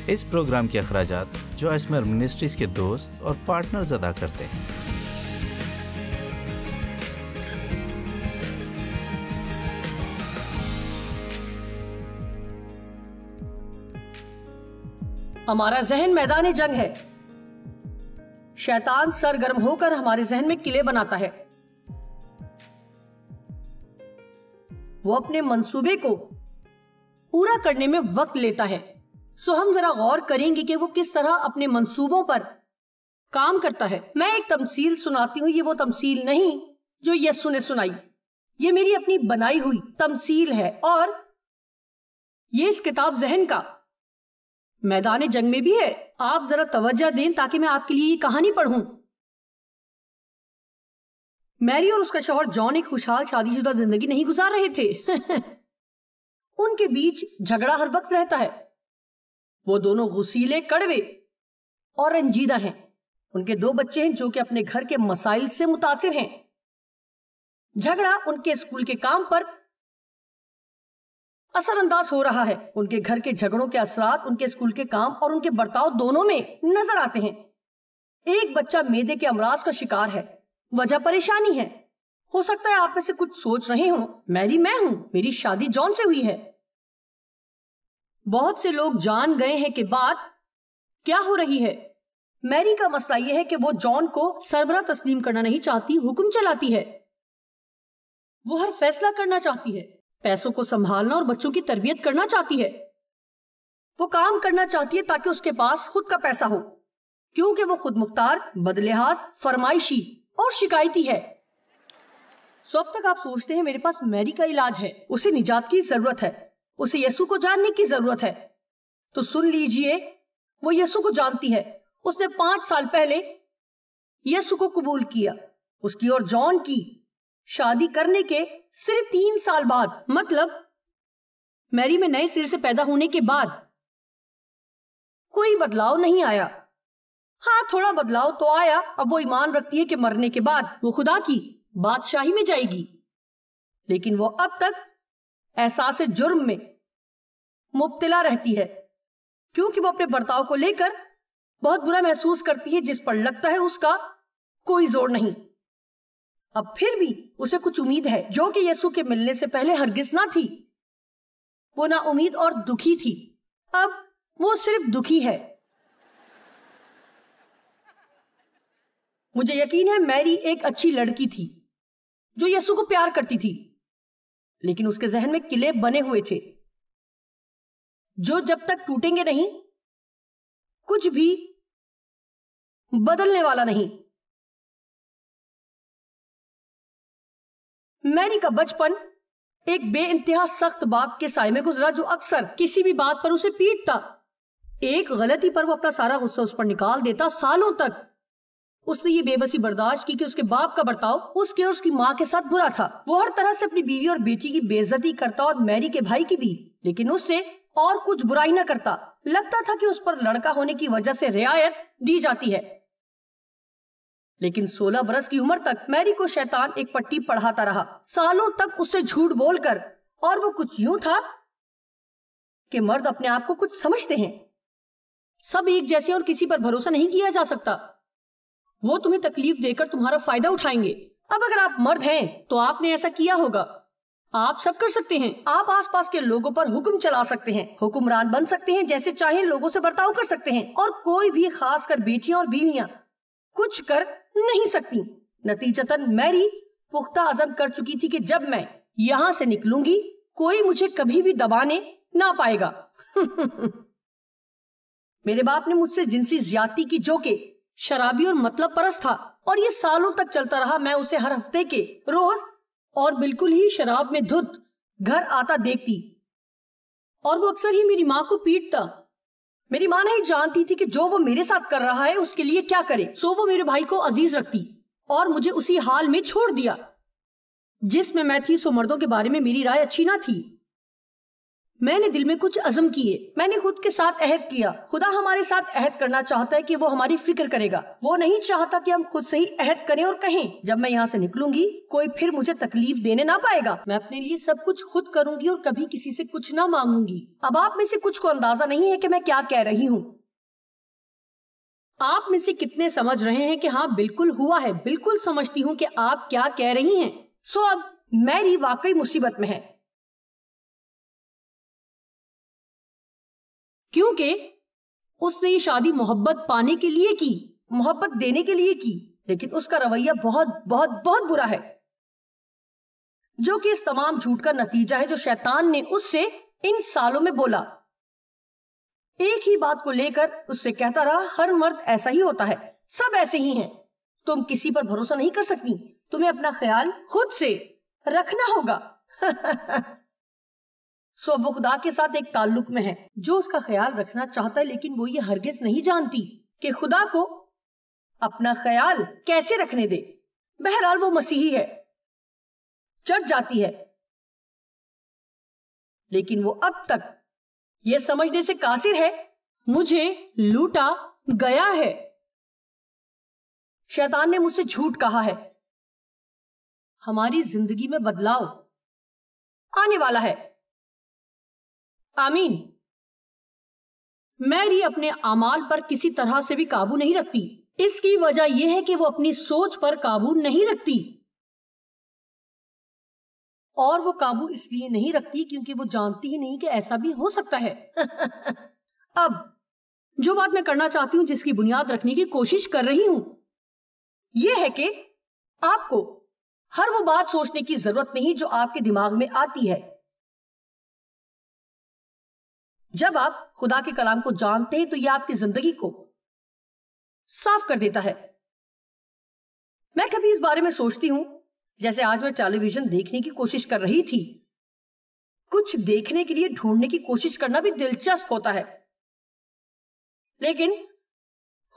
اس programme کے اخراجات جو اسمر منسٹریز کے دوست اور پارٹنرز ادا کرتے ہیں۔ ہمارا ذہن میدان جنگ ہے۔ شیطان سرگرم ہو کر ہمارے ذہن میں قلعے بناتا ہے۔ وہ اپنے منصوبے کو پورا کرنے میں وقت لیتا ہے۔ سو ہم ذرا غور کریں گے کہ وہ کس طرح اپنے منصوبوں پر کام کرتا ہے۔ میں ایک تمثیل سناتی ہوں، یہ وہ تمثیل نہیں جو یسوع نے سنائی، یہ میری اپنی بنائی ہوئی تمثیل ہے، اور یہ اس کتاب ذہن کا میدان جنگ میں بھی ہے۔ آپ ذرا توجہ دیں تاکہ میں آپ کے لیے یہ کہانی پڑھوں۔ میری اور اس کا شوہر جان ایک خوشحال شادی شدہ زندگی نہیں گزار رہے تھے۔ ان کے بیچ جھگڑا ہر وقت رہتا ہے۔ وہ دونوں غصیلے، کڑوے اور رنجیدہ ہیں۔ ان کے 2 بچے ہیں جو کہ اپنے گھر کے مسائل سے متاثر ہیں۔ جھگڑا ان کے اسکول کے کام پر اثر انداز ہو رہا ہے۔ ان کے گھر کے جھگڑوں کے اثرات ان کے اسکول کے کام اور ان کے برتاؤ دونوں میں نظر آتے ہیں۔ ایک بچہ معدے کے امراض کا شکار ہے، وجہ پریشانی ہے۔ ہو سکتا ہے آپ میں سے کچھ سوچ رہے ہوں، میری میں ہوں، میری شادی جان سے ہوئی ہے۔ بہت سے لوگ جان گئے ہیں کہ بات کیا ہو رہی ہے۔ میری کا مسئلہ یہ ہے کہ وہ جان کو سربراہ تسلیم کرنا نہیں چاہتی، حکم چلاتی ہے۔ وہ ہر فیصلہ کرنا چاہتی ہے، پیسوں کو سنبھالنا اور بچوں کی تربیت کرنا چاہتی ہے۔ وہ کام کرنا چاہتی ہے تاکہ اس کے پاس خود کا پیسہ ہو، کیونکہ وہ خود مختار، بدلحاظ، فرمائشی اور شکایتی ہے۔ سو اب تک آپ سوچتے ہیں میرے پاس میری کا علاج ہے، اسے نجات کی ضرورت ہے، اسے یسوع کو جاننے کی ضرورت ہے۔ تو سن لیجئے، وہ یسوع کو جانتی ہے۔ اس نے 5 سال پہلے یسوع کو قبول کیا۔ اس کی اور جان کی شادی کرنے کے صرف 3 سال بعد، مطلب میری میں نئے سر سے پیدا ہونے کے بعد، کوئی بدلاؤ نہیں آیا۔ ہاں، تھوڑا بدلاؤ تو آیا۔ اب وہ ایمان رکھتی ہے کہ مرنے کے بعد وہ خدا کی بادشاہی میں جائے گی، لیکن وہ اب تک احساس جرم میں مبتلا رہتی ہے، کیونکہ وہ اپنے برتاؤ کو لے کر بہت برا محسوس کرتی ہے، جس پر لگتا ہے اس کا کوئی زور نہیں۔ اب پھر بھی اسے کچھ امید ہے جو کہ یسوع کے ملنے سے پہلے ہرگز نہ تھی۔ وہ نا امید اور دکھی تھی، اب وہ صرف دکھی ہے۔ مجھے یقین ہے میری ایک اچھی لڑکی تھی جو یسوع کو پیار کرتی تھی، لیکن اس کے ذہن میں قلعے بنے ہوئے تھے جو جب تک ٹوٹیں گے نہیں، کچھ بھی بدلنے والا نہیں۔ میری کا بچپن ایک بے انتہا سخت باپ کے سائے میں گزرا جو اکثر کسی بھی بات پر اسے پیٹتا۔ ایک غلطی پر وہ اپنا سارا غصہ اس پر نکال دیتا۔ سالوں تک اس نے یہ بے بسی برداشت کی کہ اس کے باپ کا برتاؤ اس کے اور اس کی ماں کے ساتھ برا تھا۔ وہ ہر طرح سے اپنی بیوی اور بیٹی کی بے عزتی کرتا اور میری کے بھائی کی بھی، لیکن اس سے اور کچھ برائی نہ کرتا۔ لگتا تھا کہ اس پر لڑکا ہونے کی وجہ سے رعایت دی جاتی ہے، لیکن 16 برس کی عمر تک میری کو شیطان ایک پٹی پڑھاتا رہا، سالوں تک اس سے جھوٹ بول کر، اور وہ کچھ یوں تھا کہ مرد اپنے آپ کو کچھ سمجھتے ہیں، سب ایک جیسے، اور کسی پر بھروسہ نہیں کیا جا سکتا۔ وہ تمہیں تکلیف دے کر تمہارا فائدہ اٹھائیں گے۔ اب اگر آپ مرد ہیں تو آپ نے ایسا کیا ہوگا۔ آپ سب کر سکتے ہیں، آپ آس پاس کے لوگوں پر حکم چلا سکتے ہیں، حکمران بن سکتے ہیں، جیسے چاہیں لوگوں سے برتاؤ کر سکتے ہیں، اور کوئی بھی، خاص کر بیٹیاں اور بیویاں، کچھ کر نہیں سکتی۔ نتیجتاً میری پختہ عزم کر چکی تھی کہ جب میں یہاں سے نکلوں گی کوئی مجھے کبھی بھی دبانے نہ پائے گا۔ میرے باپ نے مجھ سے جنسی زیادتی کی جو کہ شرابی اور مطلب پرست تھا، اور یہ سالوں تک چلتا رہا۔ میں اسے ہر ہفتے کے روز اور بالکل ہی شراب میں دھت گھر آتا دیکھتی، اور وہ اکثر ہی میری ماں کو پیٹتا۔ میری ماں نہیں جانتی تھی کہ جو وہ میرے ساتھ کر رہا ہے اس کے لیے کیا کرے، سو وہ میرے بھائی کو عزیز رکھتی اور مجھے اسی حال میں چھوڑ دیا جس میں تھی۔ سو مردوں کے بارے میں میری رائے اچھی نہ تھی۔ میں نے دل میں کچھ عزم کیے، میں نے خود کے ساتھ عہد کیا۔ خدا ہمارے ساتھ عہد کرنا چاہتا ہے کہ وہ ہماری فکر کرے گا، وہ نہیں چاہتا کہ ہم خود سے ہی عہد کریں اور کہیں جب میں یہاں سے نکلوں گی کوئی پھر مجھے تکلیف دینے نہ پائے گا، میں اپنے لیے سب کچھ خود کروں گی اور کبھی کسی سے کچھ نہ مانگوں گی۔ اب آپ میں سے کچھ کو اندازہ نہیں ہے کہ میں کیا کہہ رہی ہوں۔ آپ میں سے کتنے سمجھ رہے ہیں کہ ہاں بالکل ہوا ہے، بالکل سمجھتی ہوں کہ آپ کیا کہہ رہی ہیں۔ سو اب میری واقعی مصیبت میں ہے، کیونکہ اس نے یہ شادی محبت پانے کے لیے کی، محبت دینے کے لیے کی، لیکن اس کا رویہ بہت بہت بہت برا ہے، جو کہ اس تمام جھوٹ کا نتیجہ ہے جو شیطان نے اس سے ان سالوں میں بولا۔ ایک ہی بات کو لے کر اس سے کہتا رہا، ہر مرد ایسا ہی ہوتا ہے، سب ایسے ہی ہیں، تم کسی پر بھروسہ نہیں کر سکتی، تمہیں اپنا خیال خود سے رکھنا ہوگا۔ سو وہ خدا کے ساتھ ایک تعلق میں ہے جو اس کا خیال رکھنا چاہتا ہے، لیکن وہ یہ ہرگز نہیں جانتی کہ خدا کو اپنا خیال کیسے رکھنے دے۔ بہرحال وہ مسیحی ہے، چرچ جاتی ہے، لیکن وہ اب تک یہ سمجھنے سے قاصر ہے مجھے لوٹا گیا ہے، شیطان نے مجھ سے جھوٹ کہا ہے۔ ہماری زندگی میں بدلاؤ آنے والا ہے، آمین۔ میری اپنے اعمال پر کسی طرح سے بھی قابو نہیں رکھتی، اس کی وجہ یہ ہے کہ وہ اپنی سوچ پر قابو نہیں رکھتی، اور وہ قابو اس لیے نہیں رکھتی کیونکہ وہ جانتی ہی نہیں کہ ایسا بھی ہو سکتا ہے۔ اب جو بات میں کرنا چاہتی ہوں، جس کی بنیاد رکھنے کی کوشش کر رہی ہوں، یہ ہے کہ آپ کو ہر وہ بات سوچنے کی ضرورت نہیں جو آپ کے دماغ میں آتی ہے۔ جب آپ خدا کے کلام کو جانتے ہیں تو یہ آپ کی زندگی کو صاف کر دیتا ہے۔ میں کبھی اس بارے میں سوچتی ہوں، جیسے آج میں ٹیلی ویژن دیکھنے کی کوشش کر رہی تھی۔ کچھ دیکھنے کے لیے ڈھونڈنے کی کوشش کرنا بھی دلچسپ ہوتا ہے، لیکن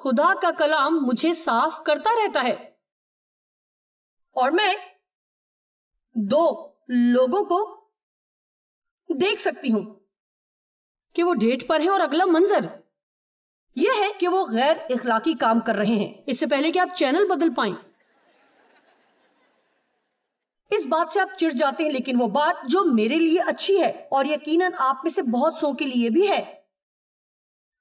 خدا کا کلام مجھے صاف کرتا رہتا ہے، اور میں دو لوگوں کو دیکھ سکتی ہوں کہ وہ ڈیٹ پر ہیں، اور اگلا منظر یہ ہے کہ وہ غیر اخلاقی کام کر رہے ہیں۔ اس سے پہلے کہ آپ چینل بدل پائیں، اس بات سے آپ چڑ جاتے ہیں، لیکن وہ بات جو میرے لیے اچھی ہے اور یقیناً آپ میں سے بہت سو کے لیے بھی ہے،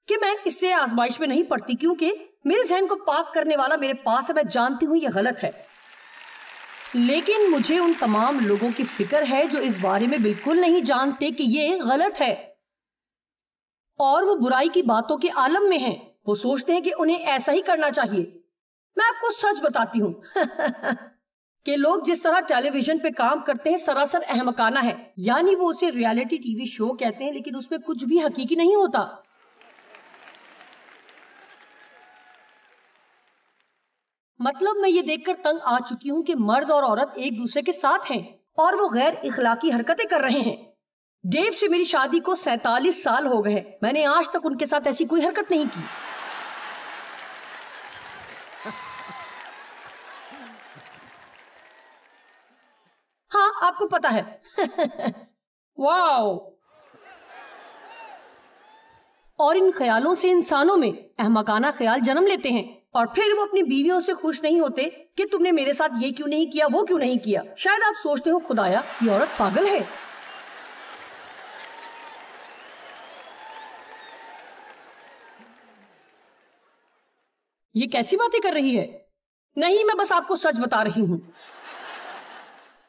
کہ میں اس سے آزمائش میں نہیں پڑتی کیونکہ میرے ذہن کو پاک کرنے والا میرے پاس ہے۔ میں جانتی ہوں یہ غلط ہے، لیکن مجھے ان تمام لوگوں کی فکر ہے جو اس بارے میں بالکل نہیں جانتے کہ یہ غلط ہے، اور وہ برائی کی باتوں کے عالم میں ہیں۔ وہ سوچتے ہیں کہ انہیں ایسا ہی کرنا چاہیے۔ میں آپ کو سچ بتاتی ہوں کہ لوگ جس طرح ٹیلی ویژن پہ کام کرتے ہیں سراسر احمقانہ ہے، یعنی وہ اسے ریالٹی ٹی وی شو کہتے ہیں، لیکن اس میں کچھ بھی حقیقی نہیں ہوتا۔ مطلب میں یہ دیکھ کر تنگ آ چکی ہوں کہ مرد اور عورت ایک دوسرے کے ساتھ ہیں اور وہ غیر اخلاقی حرکتیں کر رہے ہیں۔ ڈیو سے میری شادی کو 47 سال ہو گئے ہیں، میں نے آج تک ان کے ساتھ ایسی کوئی حرکت نہیں کی۔ ہاں آپ کو پتا ہے۔ واو۔ اور ان خیالوں سے انسانوں میں احمقانہ خیال جنم لیتے ہیں، اور پھر وہ اپنی بیویوں سے خوش نہیں ہوتے کہ تم نے میرے ساتھ یہ کیوں نہیں کیا، وہ کیوں نہیں کیا۔ شاید آپ سوچتے ہو خدایا یہ عورت پاگل ہے۔ یہ کیسی باتیں کر رہی ہے؟ نہیں، میں بس آپ کو سچ بتا رہی ہوں۔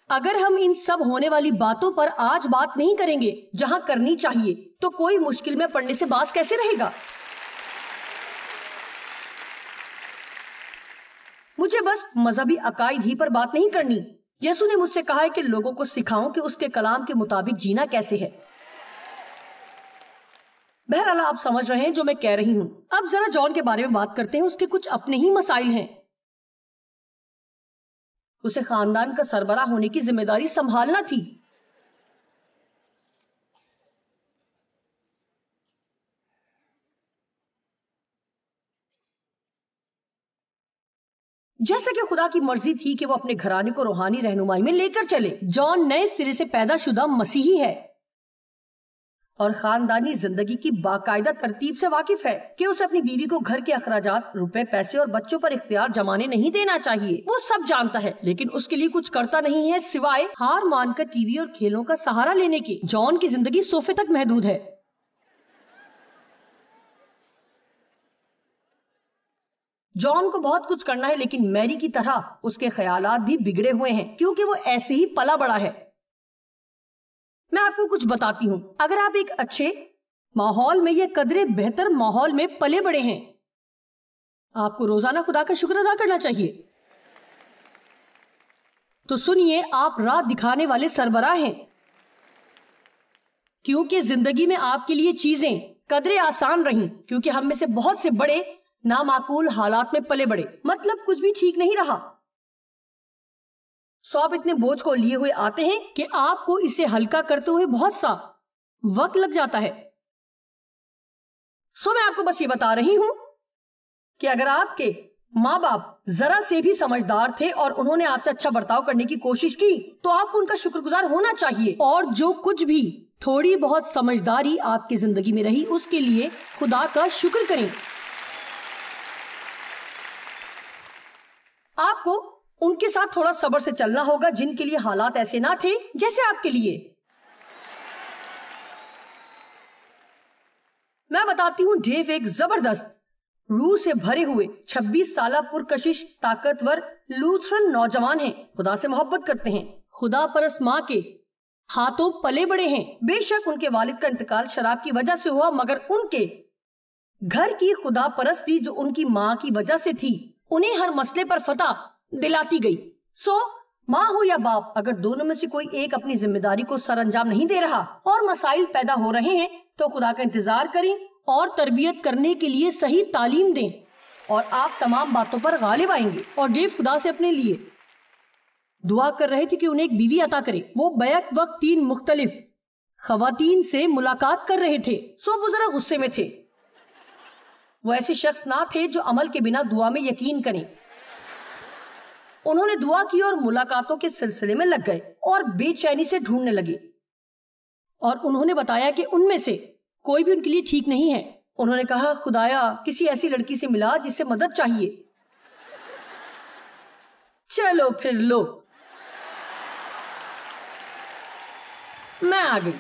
اگر ہم ان سب ہونے والی باتوں پر آج بات نہیں کریں گے جہاں کرنی چاہیے، تو کوئی مشکل میں پڑنے سے باز کیسے رہے گا؟ مجھے بس مذہبی عقائد ہی پر بات نہیں کرنی۔ یسوع نے مجھ سے کہا ہے کہ لوگوں کو سکھاؤں کہ اس کے کلام کے مطابق جینا کیسے ہے۔ بہرحال آپ سمجھ رہے ہیں جو میں کہہ رہی ہوں۔ اب ذرا جان کے بارے میں بات کرتے ہیں۔ اس کے کچھ اپنے ہی مسائل ہیں۔ اسے خاندان کا سربراہ ہونے کی ذمہ داری سنبھالنا تھی۔ جیسا کہ خدا کی مرضی تھی کہ وہ اپنے گھرانے کو روحانی رہنمائی میں لے کر چلے۔ جان نئے سرے سے پیدا شدہ مسیحی ہے، اور خاندانی زندگی کی باقاعدہ ترتیب سے واقف ہے کہ اسے اپنی بیوی کو گھر کے اخراجات، روپے، پیسے اور بچوں پر اختیار جمانے نہیں دینا چاہیے. وہ سب جانتا ہے لیکن اس کے لیے کچھ کرتا نہیں ہے سوائے ہار مان کر ٹی وی اور کھیلوں کا سہارا لینے کے. جان کی زندگی صوفے تک محدود ہے. جان کو بہت کچھ کرنا ہے لیکن میری کی طرح اس کے خیالات بھی بگڑے ہوئے ہیں کیونکہ وہ ایسے ہی پلا بڑا ہے. میں آپ کو کچھ بتاتی ہوں. اگر آپ ایک اچھے ماحول میں یا قدرے بہتر ماحول میں پلے بڑے ہیں، آپ کو روزانہ خدا کا شکر ادا کرنا چاہیے. تو سنیے، آپ راہ دکھانے والے سربراہ ہیں کیونکہ زندگی میں آپ کے لیے چیزیں قدرے آسان رہیں، کیونکہ ہم میں سے بہت سے بڑے نامعقول حالات میں پلے بڑے. مطلب کچھ بھی ٹھیک نہیں رہا. سو آپ اتنے بوجھ کو لیے ہوئے آتے ہیں کہ آپ کو اسے ہلکا کرتے ہوئے بہت سا وقت لگ جاتا ہے. سو میں آپ کو بس یہ بتا رہی ہوں کہ اگر آپ کے ماں باپ ذرا سے بھی سمجھدار تھے اور انہوں نے آپ سے اچھا برتاؤ کرنے کی کوشش کی تو آپ کو ان کا شکر گزار ہونا چاہیے. اور جو کچھ بھی تھوڑی بہت سمجھداری آپ کی زندگی میں رہی اس کے لیے خدا کا شکر کریں. آپ کو ان کے ساتھ تھوڑا صبر سے چلنا ہوگا جن کے لیے حالات ایسے نہ تھے جیسے آپ کے لیے. میں بتاتی ہوں، ڈیو ایک زبردست روح سے بھرے ہوئے 26 سالہ پرکشش طاقتور لوتھرن نوجوان ہیں. خدا سے محبت کرتے ہیں، خدا پرست ماں کے ہاتھوں پلے بڑے ہیں. بے شک ان کے والد کا انتقال شراب کی وجہ سے ہوا، مگر ان کے گھر کی خدا پرستی جو ان کی ماں کی وجہ سے تھی انہیں ہر مسئلے پر فتح دلاتی گئی. سو ماں ہو یا باپ، اگر دونوں میں سے کوئی ایک اپنی ذمہ داری کو سر انجام نہیں دے رہا اور مسائل پیدا ہو رہے ہیں تو خدا کا انتظار کریں اور تربیت کرنے کے لیے صحیح تعلیم دیں اور آپ تمام باتوں پر غالب آئیں گے. اور ڈیو خدا سے اپنے لیے دعا کر رہے تھے کہ انہیں ایک بیوی عطا کرے. وہ بیک وقت 3 مختلف خواتین سے ملاقات کر رہے تھے. سو وہ ذرا غصے میں تھے. وہ ایسے شخص نہ تھے جو عمل کے بنا دعا میں یقین کریں. انہوں نے دعا کی اور ملاقاتوں کے سلسلے میں لگ گئے اور بے چینی سے ڈھونڈنے لگے. اور انہوں نے بتایا کہ ان میں سے کوئی بھی ان کے لیے ٹھیک نہیں ہے. انہوں نے کہا، خدایا کسی ایسی لڑکی سے ملا جس سے مدد چاہیے. چلو پھر لو، میں آ گئی.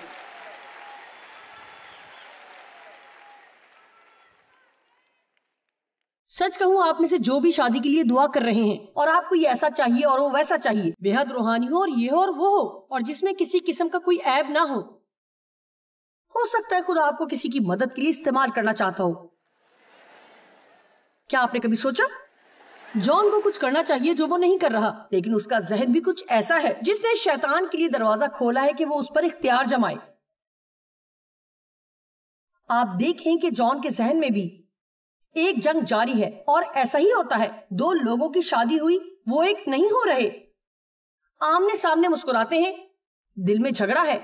سچ کہوں، آپ میں سے جو بھی شادی کے لیے دعا کر رہے ہیں اور آپ کو یہ ایسا چاہیے اور وہ ویسا چاہیے، بے حد روحانی ہو اور یہ ہو اور وہ ہو، اور جس میں کسی قسم کا کوئی عیب نہ ہو سکتا ہے خدا آپ کو کسی کی مدد کے لیے استعمال کرنا چاہتا ہو. کیا آپ نے کبھی سوچا؟ جان کو کچھ کرنا چاہیے جو وہ نہیں کر رہا، لیکن اس کا ذہن بھی کچھ ایسا ہے جس نے شیطان کے لیے دروازہ کھولا ہے کہ وہ اس پر اختیار جمائے. آپ دیکھیں کہ جان کے ذہن میں بھی ایک جنگ جاری ہے، اور ایسا ہی ہوتا ہے. 2 لوگوں کی شادی ہوئی، وہ ایک نہیں ہو رہے. آمنے سامنے مسکراتے ہیں، دل میں جھگڑا ہے.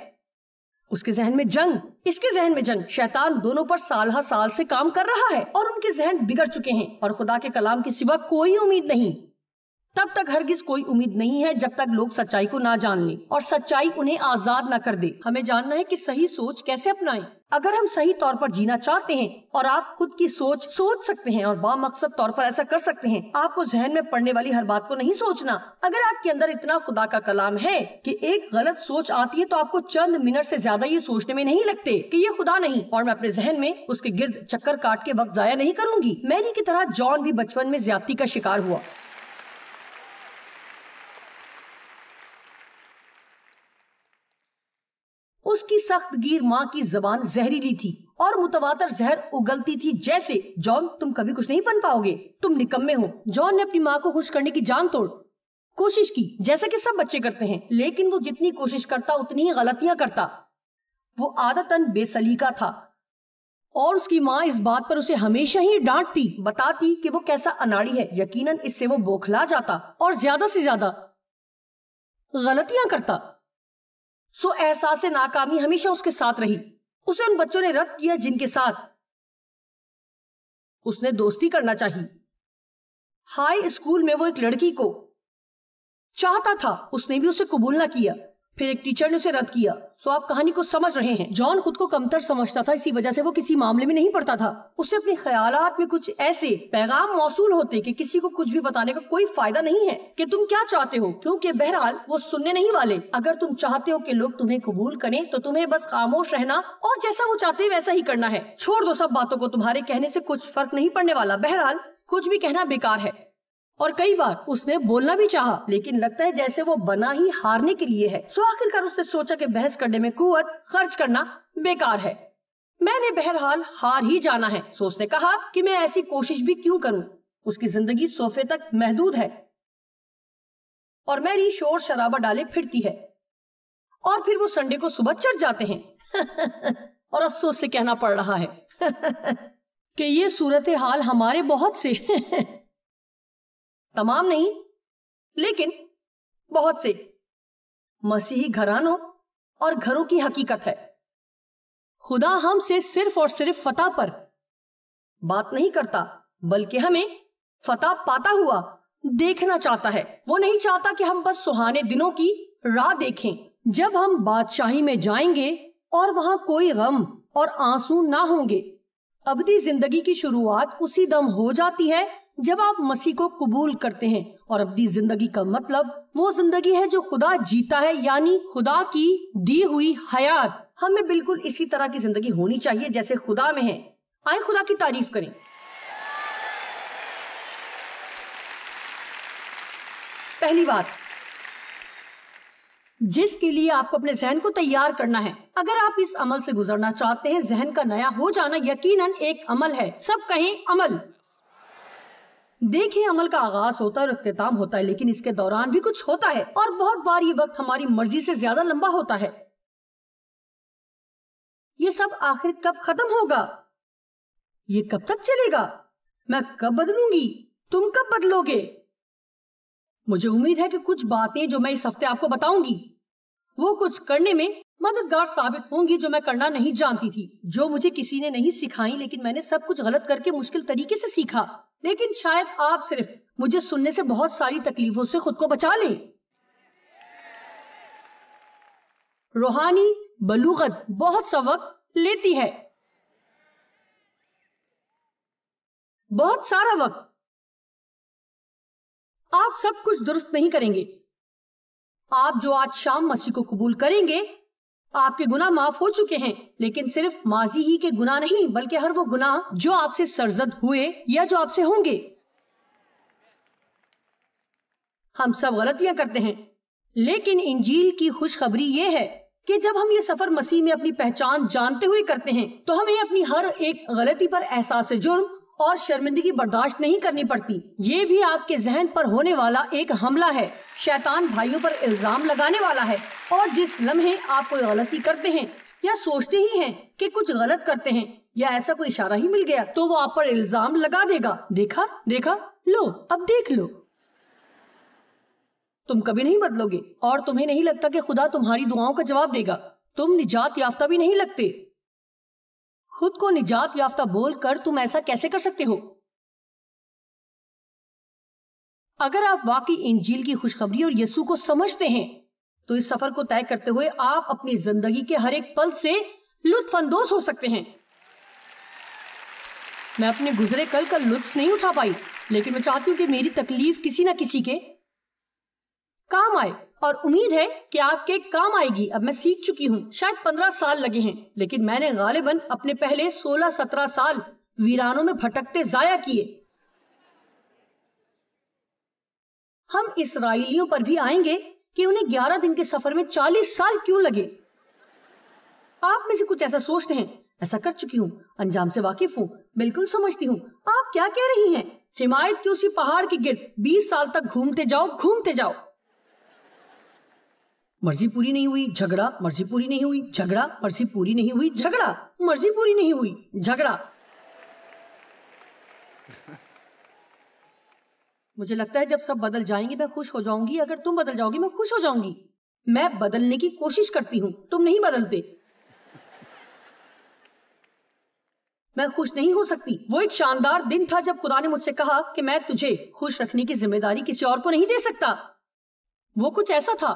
اس کے ذہن میں جنگ، اس کے ذہن میں جنگ. شیطان دونوں پر سال ہا سال سے کام کر رہا ہے اور ان کے ذہن بگڑ چکے ہیں اور خدا کے کلام کے سوا کوئی امید نہیں. تب تک ہرگز کوئی امید نہیں ہے جب تک لوگ سچائی کو نہ جان لیں اور سچائی انہیں آزاد نہ کر دے. ہمیں جاننا ہے کہ صحیح سوچ کیسے اپنائیں. اگر ہم صحیح طور پر جینا چاہتے ہیں اور آپ خود کی سوچ سکتے ہیں اور بامقصد طور پر ایسا کر سکتے ہیں، آپ کو ذہن میں پڑنے والی ہر بات کو نہیں سوچنا. اگر آپ کے اندر اتنا خدا کا کلام ہے کہ ایک غلط سوچ آتی ہے تو آپ کو چند منٹ سے زیادہ یہ سوچنے میں نہیں لگتے کہ یہ خدا نہیں، اور میں اپنے ذہن میں اس کے گرد چکر کاٹ کے وقت ضائع نہیں کروں گی. میری کی طرح جان بھی بچپن میں زیادتی کا شکار ہوا. اس کی سخت گیر ماں کی زبان زہریلی تھی اور متواتر زہر اگلتی تھی جیسے، جان تم کبھی کچھ نہیں بن پاؤ گے، تم نکمے ہو. جان نے اپنی ماں کو خوش کرنے کی جان توڑ کوشش کی جیسا کہ سب بچے کرتے ہیں، لیکن وہ جتنی کوشش کرتا اتنی ہی غلطیاں کرتا. وہ عادتاً بے سلیقہ تھا اور اس کی ماں اس بات پر اسے ہمیشہ ہی ڈانٹتی، بتاتی کہ وہ کیسا اناڑی ہے. یقیناً اس سے وہ بوکھلا جاتا اور زیادہ سے زیادہ غلطیاں کرتا. سو احساس ناکامی ہمیشہ اس کے ساتھ رہی. اسے ان بچوں نے رد کیا جن کے ساتھ اس نے دوستی کرنا چاہی. ہائی اسکول میں وہ ایک لڑکی کو چاہتا تھا، اس نے بھی اسے قبول نہ کیا. پھر ایک ٹیچر نے اسے رد کیا. سو آپ کہانی کو سمجھ رہے ہیں. جان خود کو کمتر سمجھتا تھا, اسی وجہ سے وہ کسی معاملے میں نہیں پڑتا تھا. اسے اپنے خیالات میں کچھ ایسے پیغام موصول ہوتے کہ کسی کو کچھ بھی بتانے کا کوئی فائدہ نہیں ہے کہ تم کیا چاہتے ہو, کیونکہ بہرحال وہ سننے نہیں والے. اگر تم چاہتے ہو کہ لوگ تمہیں قبول کریں تو تمہیں بس خاموش رہنا اور جیسا وہ چاہتے ہیں ویسا ہی کرنا ہے. چھوڑ دو سب باتوں کو, تمہارے کہنے سے کچھ فرق نہیں پڑنے والا. بہرحال کچھ بھی کہنا بیکار ہے. اور کئی بار اس نے بولنا بھی چاہا, لیکن لگتا ہے جیسے وہ بنا ہی ہارنے کے لیے ہے. سو آخر کار اس نے سوچا کہ بحث کرنے میں قوت خرچ کرنا بیکار ہے. میں نے بہرحال ہار ہی جانا ہے. سو اس نے کہا کہ میں ایسی کوشش بھی کیوں کروں, اس کی زندگی صوفے تک محدود ہے اور میری شور شرابہ ڈالے پھرتی ہے. اور پھر وہ سنڈے کو صبح چڑھ جاتے ہیں. اور افسوس سے کہنا پڑ رہا ہے کہ یہ صورتحال ہمارے بہت سے تمام نہیں لیکن بہت سے مسیحی گھرانوں اور گھروں کی حقیقت ہے. خدا ہم سے صرف اور صرف فتح پر بات نہیں کرتا, بلکہ ہمیں فتح پاتا ہوا دیکھنا چاہتا ہے. وہ نہیں چاہتا کہ ہم بس سہانے دنوں کی راہ دیکھیں جب ہم بادشاہی میں جائیں گے اور وہاں کوئی غم اور آنسو نہ ہوں گے. ابدی زندگی کی شروعات اسی دم ہو جاتی ہے جب آپ مسیح کو قبول کرتے ہیں, اور ابدی زندگی کا مطلب وہ زندگی ہے جو خدا جیتا ہے, یعنی خدا کی دی ہوئی حیات. ہمیں بالکل اسی طرح کی زندگی ہونی چاہیے جیسے خدا میں ہے. آئیں خدا کی تعریف کریں. پہلی بات جس کے لیے آپ کو اپنے ذہن کو تیار کرنا ہے. اگر آپ اس عمل سے گزرنا چاہتے ہیں, ذہن کا نیا ہو جانا یقیناً ایک عمل ہے. سب کہیں عمل. دیکھیں, عمل کا آغاز ہوتا ہے اور اختتام ہوتا ہے, لیکن اس کے دوران بھی کچھ ہوتا ہے, اور بہت بار یہ وقت ہماری مرضی سے زیادہ لمبا ہوتا ہے. یہ سب آخر کب ختم ہوگا؟ یہ کب تک چلے گا؟ میں کب بدلوں گی؟ تم کب بدلو گے؟ مجھے امید ہے کہ کچھ باتیں جو میں اس ہفتے آپ کو بتاؤں گی وہ کچھ کرنے میں مددگار ثابت ہوں گی جو میں کرنا نہیں جانتی تھی, جو مجھے کسی نے نہیں سکھائی, لیکن میں نے سب کچھ غلط کر کے مشکل طریقے سے سیکھا. لیکن شاید آپ صرف مجھے سننے سے بہت ساری تکلیفوں سے خود کو بچا لیں. روحانی بلوغت بہت سا وقت لیتی ہے, بہت سارا وقت. آپ سب کچھ درست نہیں کریں گے. آپ جو آج شام مسیح کو قبول کریں گے, آپ کے گناہ معاف ہو چکے ہیں, لیکن صرف ماضی ہی کے گناہ نہیں بلکہ ہر وہ گناہ جو آپ سے سرزد ہوئے یا جو آپ سے ہوں گے. ہم سب غلطیاں کرتے ہیں, لیکن انجیل کی خوشخبری یہ ہے کہ جب ہم یہ سفر مسیح میں اپنی پہچان جانتے ہوئے کرتے ہیں تو ہمیں اپنی ہر ایک غلطی پر احساس جرم اور شرمندگی برداشت نہیں کرنی پڑتی. یہ بھی آپ کے ذہن پر ہونے والا ایک حملہ ہے. شیطان بھائیوں پر الزام لگانے والا ہے, اور جس لمحے آپ کوئی غلطی کرتے ہیں یا سوچتے ہی ہیں کہ کچھ غلط کرتے ہیں یا ایسا کوئی اشارہ ہی مل گیا تو وہ آپ پر الزام لگا دے گا. دیکھا دیکھا, لو اب دیکھ لو. تم کبھی نہیں بدلو گے, اور تمہیں نہیں لگتا کہ خدا تمہاری دعاؤں کا جواب دے گا. تم نجات یافتہ بھی نہیں لگتے. خود کو نجات یافتہ بول کر تم ایسا کیسے کر سکتے ہو؟ اگر آپ واقعی انجیل کی خوشخبری اور یسوع کو سمجھتے ہیں تو اس سفر کو طے کرتے ہوئے آپ اپنی زندگی کے ہر ایک پل سے لطف اندوز ہو سکتے ہیں. میں اپنے گزرے کل کا لطف نہیں اٹھا پائی, لیکن میں چاہتی ہوں کہ میری تکلیف کسی نہ کسی کے کام آئے, اور امید ہے کہ آپ کے کام آئے گی. اب میں سیکھ چکی ہوں. شاید 15 سال لگے ہیں, لیکن میں نے غالباً اپنے پہلے 16-17 سال ویرانوں میں بھٹکتے ضائع کیے. ہم اسرائیلیوں پر بھی آئیں گے کہ انہیں 11 دن کے سفر میں 40 سال کیوں لگے. آپ میں سے کچھ ایسا سوچتے ہیں, ایسا کر چکی ہوں, انجام سے واقف ہوں, بالکل سمجھتی ہوں آپ کیا کہہ رہی ہیں. حمایت کے اسی پہاڑ کے گرد 20 سال تک گھومتے جاؤ. مرضی پوری نہیں ہوئی, جھگڑا. مرضی پوری نہیں ہوئی, جھگڑا. مرضی پوری نہیں ہوئی, جھگڑا. مرضی پوری نہیں ہوئی, جھگڑا. مجھے لگتا ہے جب سب بدل جائیں گے میں خوش ہو جاؤں گی. اگر تم بدل جاؤ گی میں خوش ہو جاؤں گی. میں بدلنے کی کوشش کرتی ہوں, تم نہیں بدلتے. میں خوش نہیں ہو سکتی. وہ ایک شاندار دن تھا جب خدا نے مجھ سے کہا کہ میں تجھے خوش رکھنے کی ذمہ داری کسی اور کو نہیں دے سکتا. وہ کچھ ایسا تھا